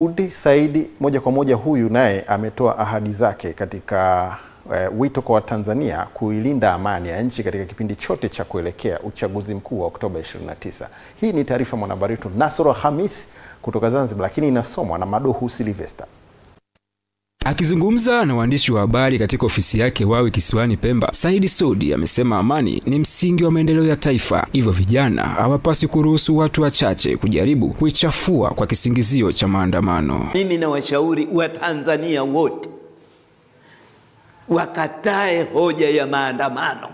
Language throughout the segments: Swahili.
Udi Saidi moja kwa moja huyu naye ametoa ahadi zake katika wito kwa Tanzania kuilinda amani ya nchi katika kipindi chote cha kuelekea uchaguzi mkuu wa Oktoba 29. Hii ni taarifa mwanahabari wetu Nasoro Hamis kutoka Zanzibar, lakini inasomwa na Madohu Silvester. Akizungumza na waandishi wa habari katika ofisi yake Wawi kisiwani Pemba, Saidi Sudi amesema amani ni msingi wa maendeleo ya taifa. Hivyo vijana hawapaswi kuruhusu watu wachache kujaribu kuichafua kwa kisingizio cha maandamano. Mimi na washauri wa Tanzania wote wakatae hoja ya maandamano.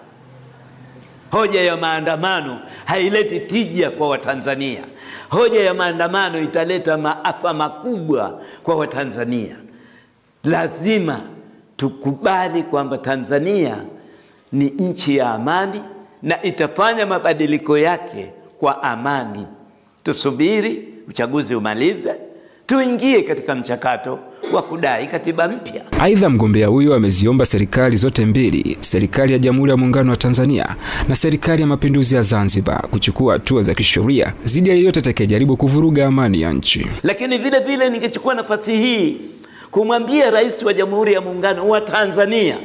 Hoja ya maandamano haileti tija kwa Watanzania. Hoja ya maandamano italeta maafa makubwa kwa Watanzania. Lazima tukubali kwamba Tanzania ni nchi ya amani na itafanya mabadiliko yake kwa amani. Tusubiri uchaguzi umalize, tuingie katika mchakato wa kudai katiba mpya. Aidha, mgombea huyo ameziomba serikali zote mbili, serikali ya Jamhuri ya Muungano wa Tanzania na serikali ya Mapinduzi ya Zanzibar, kuchukua hatua za kisheria dhidi ya yeyote atakayejaribu kuvuruga amani ya nchi. Lakini vile vile ningechukua nafasi hii kumwambia Rais wa Jamhuri ya Muungano wa Tanzania,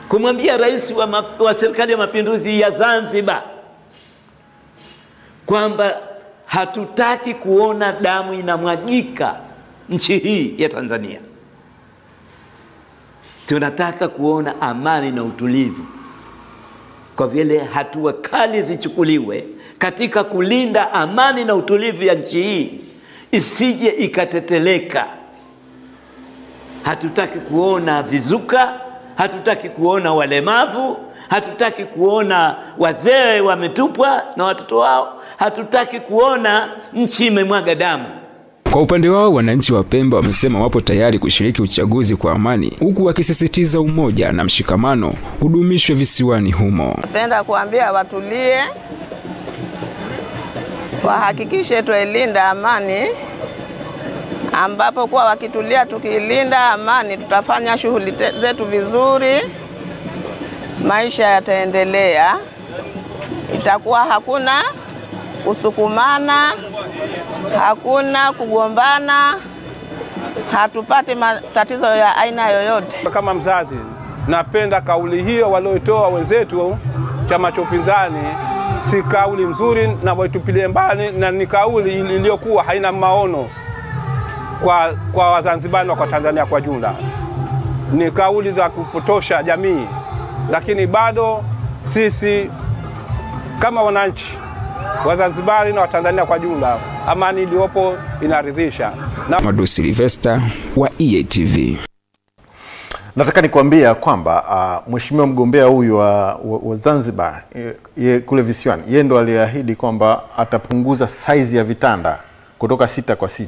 kumwambia Rais wa serikali ya Mapinduzi ya Zanzibar kwamba hatutaki kuona damu inamwagika nchi hii ya Tanzania. Tunataka kuona amani na utulivu. Kwa vile hatua kali zichukuliwe katika kulinda amani na utulivu ya nchi hii isije ikateteleka. Hatutaki kuona vizuka, hatutaki kuona walemavu, hatutaki kuona wazee wametupwa na watoto wao, hatutaki kuona nchi imemwaga damu. Kwa upande wao, wananchi wa Pemba wamesema wapo tayari kushiriki uchaguzi kwa amani, huku wakisisitiza umoja na mshikamano udumishwe visiwani humo. Napenda kuambia watulie, wahakikishe tuilinda amani, ambapo kwa wakitulia tukilinda amani tutafanya shughuli zetu vizuri, maisha yataendelea, itakuwa hakuna kusukumana, hakuna kugombana, hatupati matatizo ya aina yoyote. Kama mzazi, napenda kauli hiyo walioitoa wenzetu chama cha upinzani, si kauli mzuri na waitupilie mbali, na ni kauli iliyokuwa haina maono kwa Wazanzibari na kwa Tanzania kwa jumla. Ni kauli za kupotosha jamii, lakini bado sisi kama wananchi Wazanzibari na Watanzania kwa jumla, amani iliyopo inaridhisha. Madohu Silvester wa EATV. Nataka nikuambia kwamba mheshimiwa mgombea huyu wa Zanzibar kule visiwani, yeye ndo aliahidi kwamba atapunguza size ya vitanda kutoka 6 kwa 6.